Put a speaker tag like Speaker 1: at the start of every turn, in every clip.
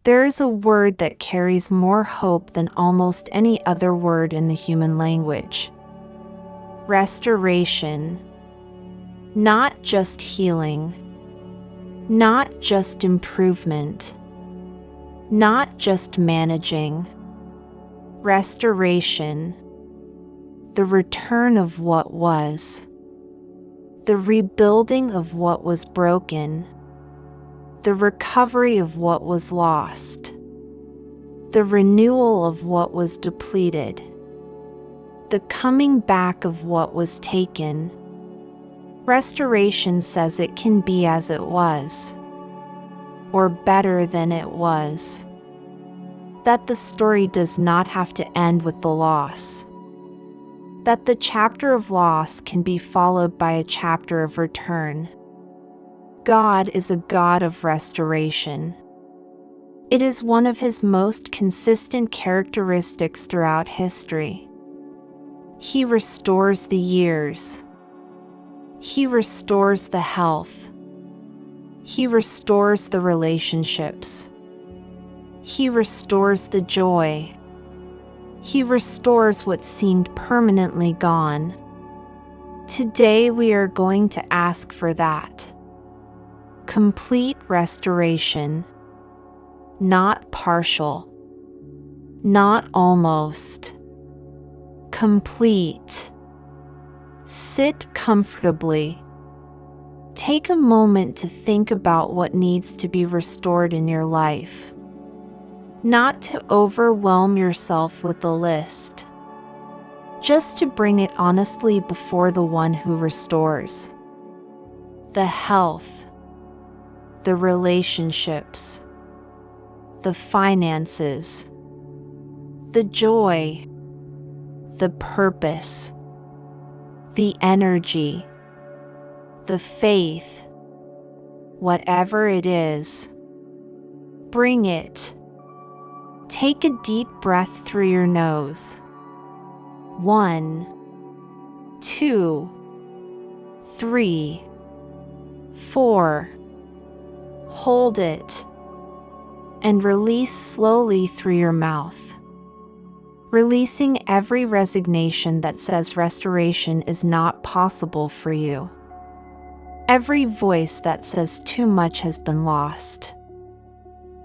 Speaker 1: There is a word that carries more hope than almost any other word in the human language. Restoration. Not just healing. Not just improvement. Not just managing. Restoration. The return of what was. The rebuilding of what was broken. The recovery of what was lost. The renewal of what was depleted. The coming back of what was taken. Restoration says it can be as it was, or better than it was. That the story does not have to end with the loss. That the chapter of loss can be followed by a chapter of return. God is a God of restoration. It is one of His most consistent characteristics throughout history. He restores the years. He restores the health. He restores the relationships. He restores the joy. He restores what seemed permanently gone. Today we are going to ask for that. Complete restoration. Not partial. Not almost. Complete. Sit comfortably. Take a moment to think about what needs to be restored in your life. Not to overwhelm yourself with a list. Just to bring it honestly before the one who restores. The health. The relationships. The finances. The joy. The purpose. The energy. The faith. Whatever it is. Bring it. Take a deep breath through your nose. 1, 2, 3, 4. Hold it. And release slowly through your mouth. Releasing every resignation that says restoration is not possible for you. Every voice that says too much has been lost.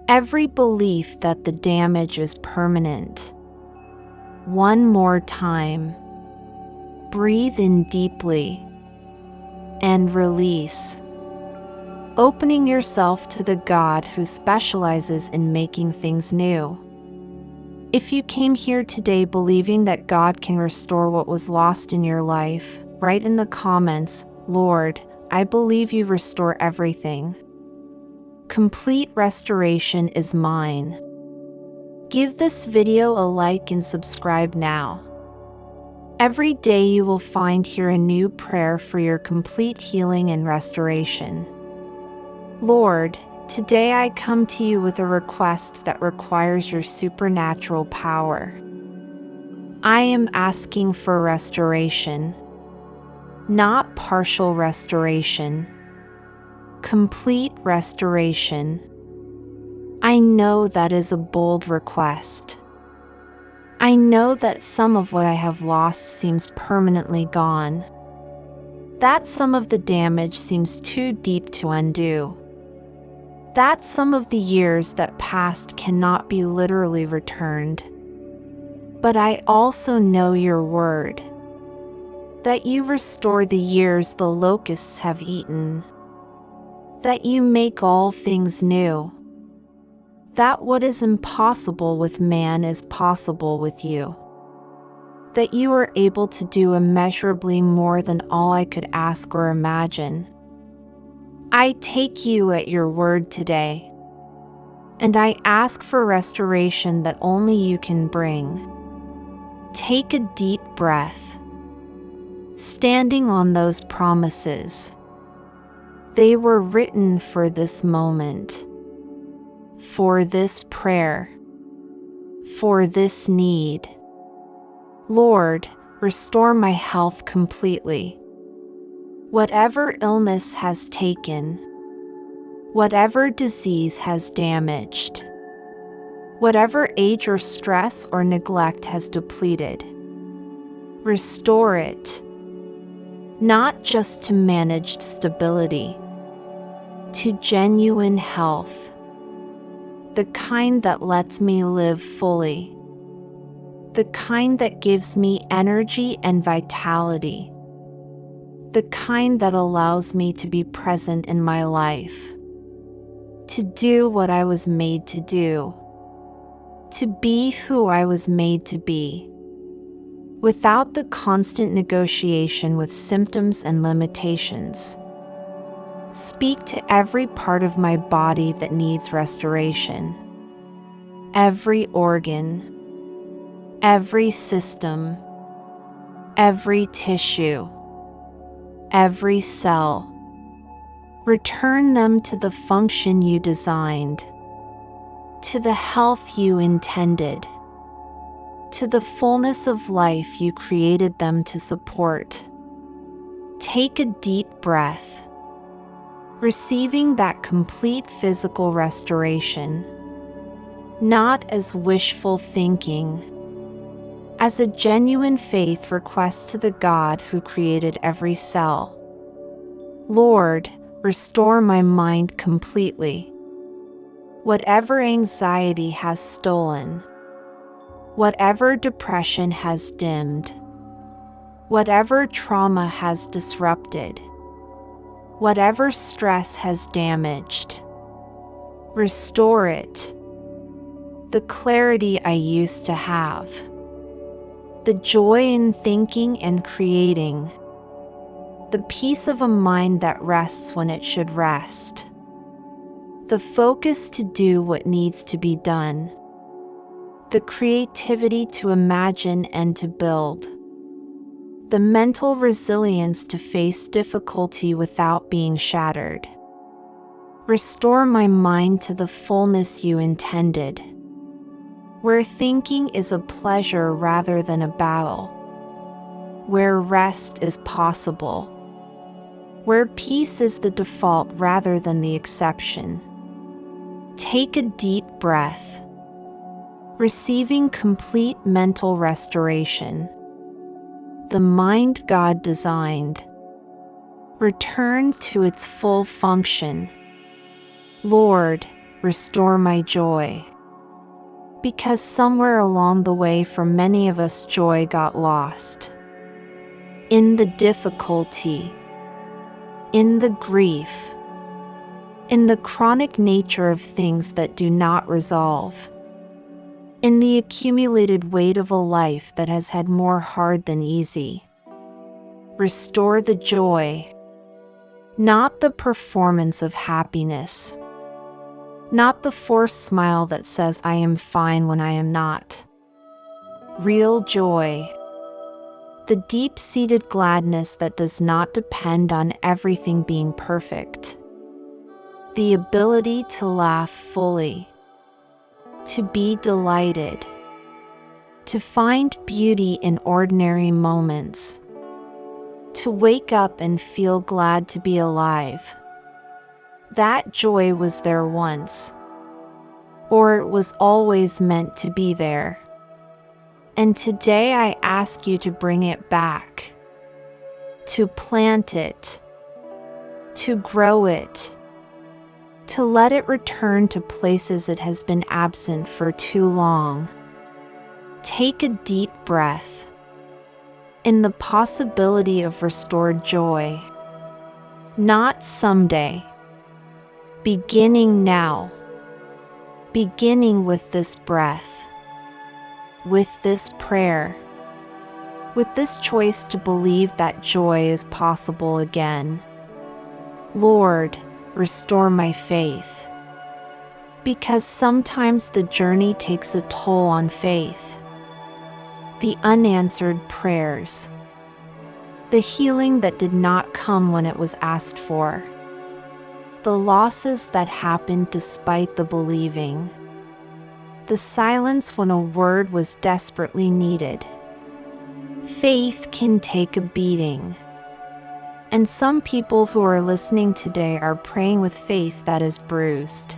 Speaker 1: Every belief that the damage is permanent. One more time. Breathe in deeply. And release. Opening yourself to the God who specializes in making things new. If you came here today believing that God can restore what was lost in your life, write in the comments, "Lord, I believe you restore everything. Complete restoration is mine." Give this video a like and subscribe now. Every day you will find here a new prayer for your complete healing and restoration. Lord, today I come to you with a request that requires your supernatural power. I am asking for restoration, not partial restoration, complete restoration. I know that is a bold request. I know that some of what I have lost seems permanently gone. That some of the damage seems too deep to undo. That some of the years that passed cannot be literally returned. But I also know your word, that you restore the years the locusts have eaten, that you make all things new, that what is impossible with man is possible with you, that you are able to do immeasurably more than all I could ask or imagine. I take you at your word today, and I ask for restoration that only you can bring. Take a deep breath, standing on those promises. They were written for this moment, for this prayer, for this need. Lord, restore my health completely. Whatever illness has taken, whatever disease has damaged, Whatever age or stress or neglect has depleted, restore it, not just to managed stability, to genuine health, the kind that lets me live fully, the kind that gives me energy and vitality, the kind that allows me to be present in my life, to do what I was made to do, to be who I was made to be, without the constant negotiation with symptoms and limitations. Speak to every part of my body that needs restoration, every organ, every system, every tissue, every cell. Return them to the function you designed, to the health you intended, to the fullness of life you created them to support. Take a deep breath, receiving that complete physical restoration, not as wishful thinking, as a genuine faith request to the God who created every cell. Lord, restore my mind completely. Whatever anxiety has stolen, whatever depression has dimmed, whatever trauma has disrupted, whatever stress has damaged, restore it. The clarity I used to have, the joy in thinking and creating, the peace of a mind that rests when it should rest, the focus to do what needs to be done, the creativity to imagine and to build, the mental resilience to face difficulty without being shattered. Restore my mind to the fullness you intended, where thinking is a pleasure rather than a battle, where rest is possible, where peace is the default rather than the exception. Take a deep breath, receiving complete mental restoration, the mind God designed. Return to its full function. Lord, restore my joy. Because somewhere along the way for many of us joy got lost. In the difficulty, in the grief, in the chronic nature of things that do not resolve, in the accumulated weight of a life that has had more hard than easy. Restore the joy, not the performance of happiness, not the forced smile that says I am fine when I am not. Real joy, the deep-seated gladness that does not depend on everything being perfect. The ability to laugh fully, to be delighted, to find beauty in ordinary moments, to wake up and feel glad to be alive. That joy was there once, or it was always meant to be there. And today I ask you to bring it back, to plant it, to grow it, to let it return to places it has been absent for too long. Take a deep breath in the possibility of restored joy, not someday, beginning now, beginning with this breath, with this prayer, with this choice to believe that joy is possible again. Lord, restore my faith, because sometimes the journey takes a toll on faith. The unanswered prayers, the healing that did not come when it was asked for, the losses that happened despite the believing, the silence when a word was desperately needed. Faith can take a beating. And some people who are listening today are praying with faith that is bruised.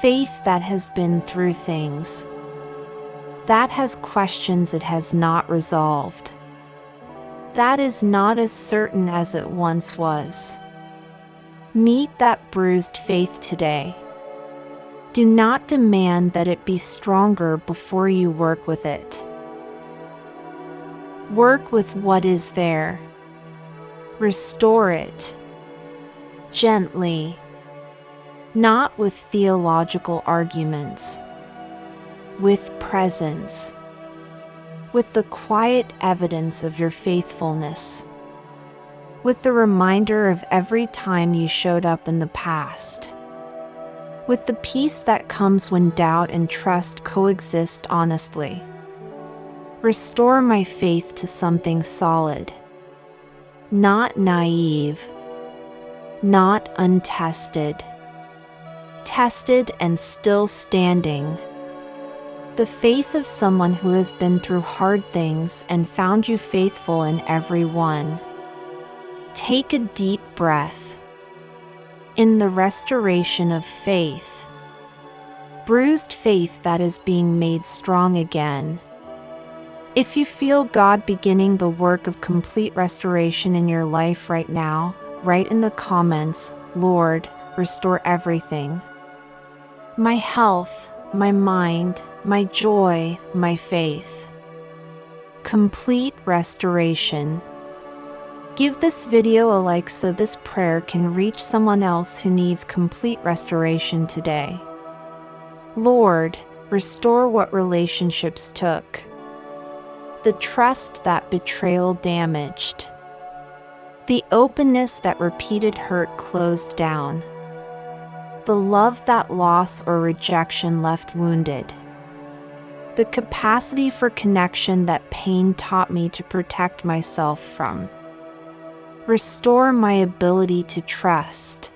Speaker 1: Faith that has been through things, that has questions it has not resolved, that is not as certain as it once was. Meet that bruised faith today. Do not demand that it be stronger before you work with it. Work with what is there. Restore it. Gently. Not with theological arguments. With presence. With the quiet evidence of your faithfulness. With the reminder of every time you showed up in the past. With the peace that comes when doubt and trust coexist honestly. Restore my faith to something solid. Not naive. Not untested. Tested and still standing. The faith of someone who has been through hard things and found you faithful in every one. Take a deep breath. In the restoration of faith. Bruised faith that is being made strong again. If you feel God beginning the work of complete restoration in your life right now, write in the comments, "Lord, restore everything. My health, my mind, my joy, my faith." Complete restoration. Give this video a like so this prayer can reach someone else who needs complete restoration today. Lord, restore what relationships took. The trust that betrayal damaged. The openness that repeated hurt closed down. The love that loss or rejection left wounded. The capacity for connection that pain taught me to protect myself from. Restore my ability to trust.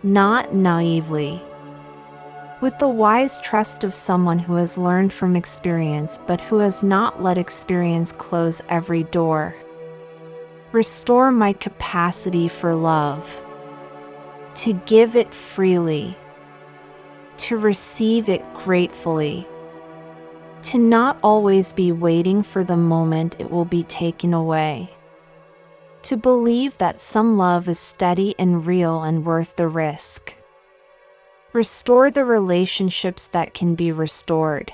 Speaker 1: Not naively. With the wise trust of someone who has learned from experience but who has not let experience close every door. Restore my capacity for love. To give it freely. To receive it gratefully. To not always be waiting for the moment it will be taken away. To believe that some love is steady and real and worth the risk. Restore the relationships that can be restored.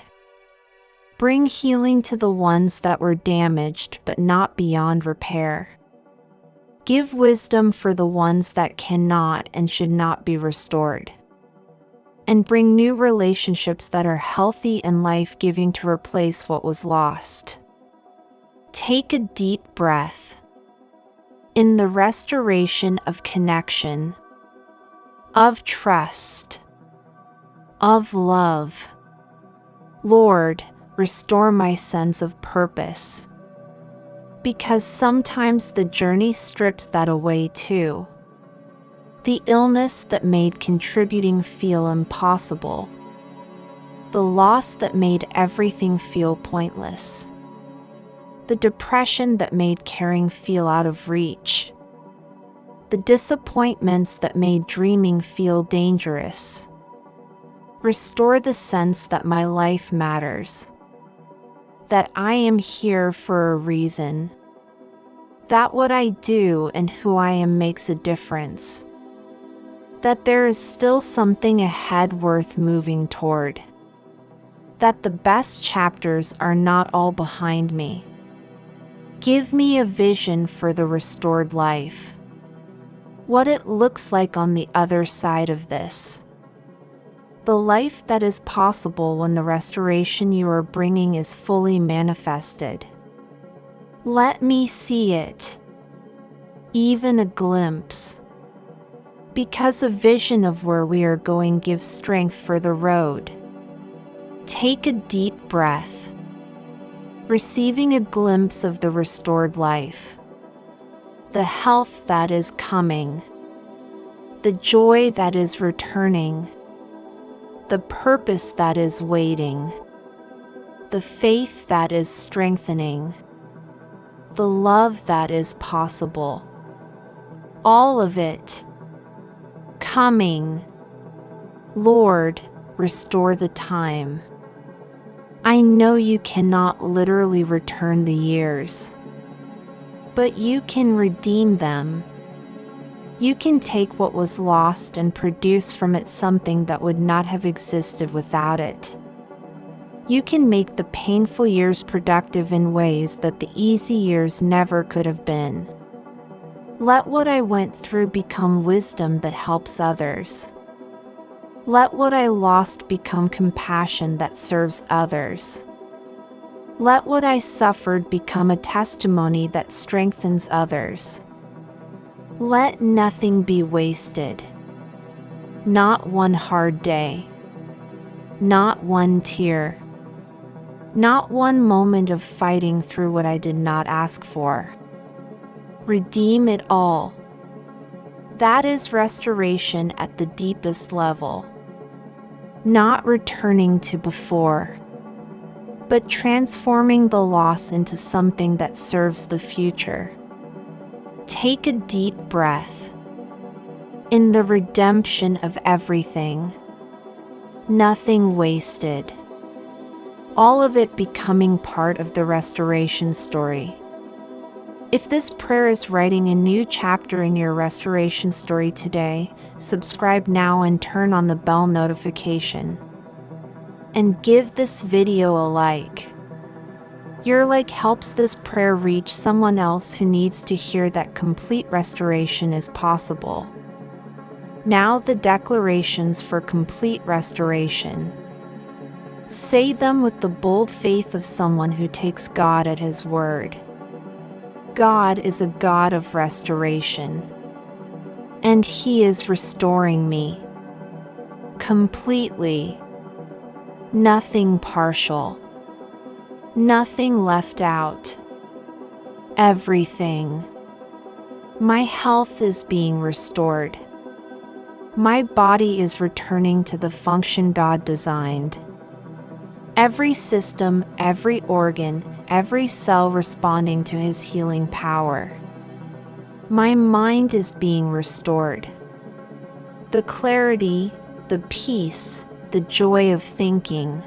Speaker 1: Bring healing to the ones that were damaged but not beyond repair. Give wisdom for the ones that cannot and should not be restored. And bring new relationships that are healthy and life-giving to replace what was lost. Take a deep breath. In the restoration of connection, of trust, of love. Lord, restore my sense of purpose. Because sometimes the journey strips that away too. The illness that made contributing feel impossible. The loss that made everything feel pointless. The depression that made caring feel out of reach. The disappointments that made dreaming feel dangerous. Restore the sense that my life matters. That I am here for a reason. That what I do and who I am makes a difference. That there is still something ahead worth moving toward. That the best chapters are not all behind me. Give me a vision for the restored life. What it looks like on the other side of this. The life that is possible when the restoration you are bringing is fully manifested. Let me see it. Even a glimpse. Because a vision of where we are going gives strength for the road. Take a deep breath. Receiving a glimpse of the restored life. The health that is coming. The joy that is returning. The purpose that is waiting. The faith that is strengthening. The love that is possible. All of it. Coming. Lord, restore the time. I know you cannot literally return the years, but you can redeem them. You can take what was lost and produce from it something that would not have existed without it. You can make the painful years productive in ways that the easy years never could have been. Let what I went through become wisdom that helps others. Let what I lost become compassion that serves others. Let what I suffered become a testimony that strengthens others. Let nothing be wasted. Not one hard day. Not one tear. Not one moment of fighting through what I did not ask for. Redeem it all. That is restoration at the deepest level. Not returning to before, but transforming the loss into something that serves the future. Take a deep breath. In the redemption of everything, nothing wasted. All of it becoming part of the restoration story. If this prayer is writing a new chapter in your restoration story today, subscribe now and turn on the bell notification. And give this video a like. Your like helps this prayer reach someone else who needs to hear that complete restoration is possible. Now the declarations for complete restoration. Say them with the bold faith of someone who takes God at His word. God is a God of restoration, and He is restoring me completely. Nothing partial. Nothing left out. Everything. My health is being restored. My body is returning to the function God designed. Every system, every organ, every cell responding to His healing power. My mind is being restored. The clarity, the peace, the joy of thinking,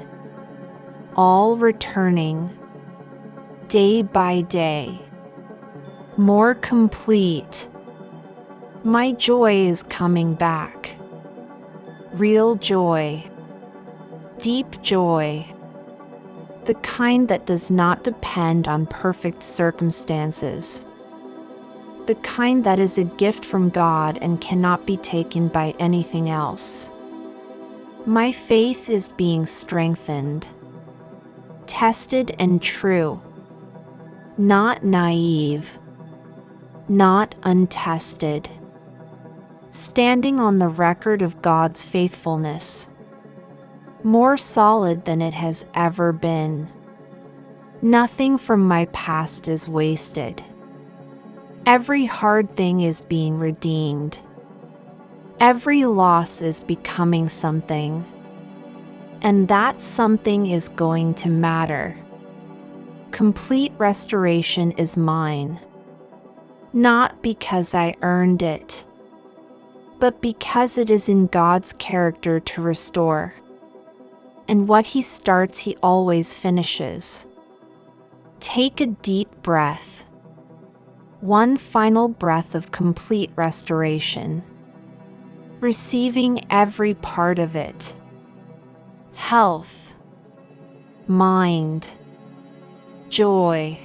Speaker 1: all returning, day by day, more complete. My joy is coming back. Real joy, deep joy, the kind that does not depend on perfect circumstances, the kind that is a gift from God and cannot be taken by anything else. My faith is being strengthened, tested and true, not naive, not untested, standing on the record of God's faithfulness, more solid than it has ever been. Nothing from my past is wasted. Every hard thing is being redeemed. Every loss is becoming something, and that something is going to matter. Complete restoration is mine, not because I earned it, but because it is in God's character to restore. And what He starts, He always finishes. Take a deep breath. One final breath of complete restoration. Receiving every part of it. Health, mind, joy,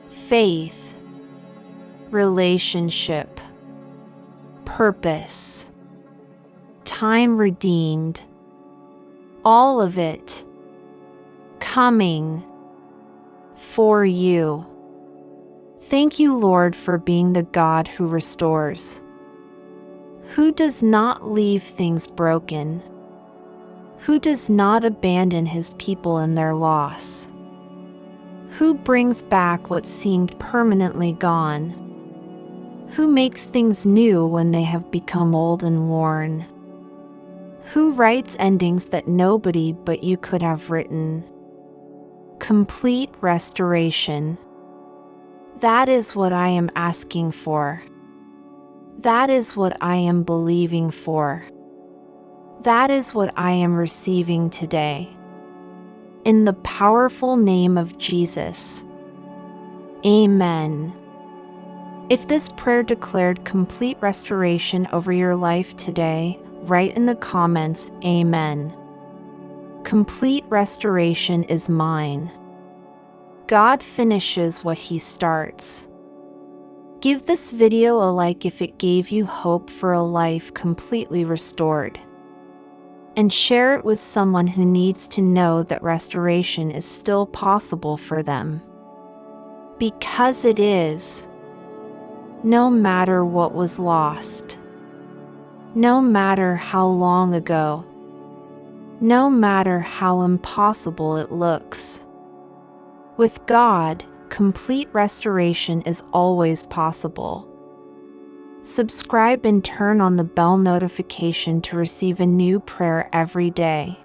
Speaker 1: faith, relationship, purpose, time redeemed, all of it coming for you. Thank you, Lord, for being the God who restores, who does not leave things broken, who does not abandon His people in their loss, who brings back what seemed permanently gone, who makes things new when they have become old and worn, who writes endings that nobody but you could have written. Complete restoration. That is what I am asking for. That is what I am believing for. That is what I am receiving today. In the powerful name of Jesus. Amen. If this prayer declared complete restoration over your life today, write in the comments, Amen. Complete restoration is mine. God finishes what He starts. Give this video a like if it gave you hope for a life completely restored. And share it with someone who needs to know that restoration is still possible for them. Because it is. No matter what was lost. No matter how long ago. No matter how impossible it looks. With God, complete restoration is always possible. Subscribe and turn on the bell notification to receive a new prayer every day.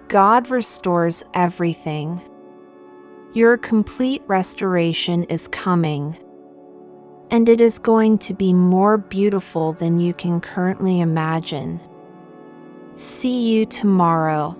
Speaker 1: God restores everything. Your complete restoration is coming. And it is going to be more beautiful than you can currently imagine. See you tomorrow.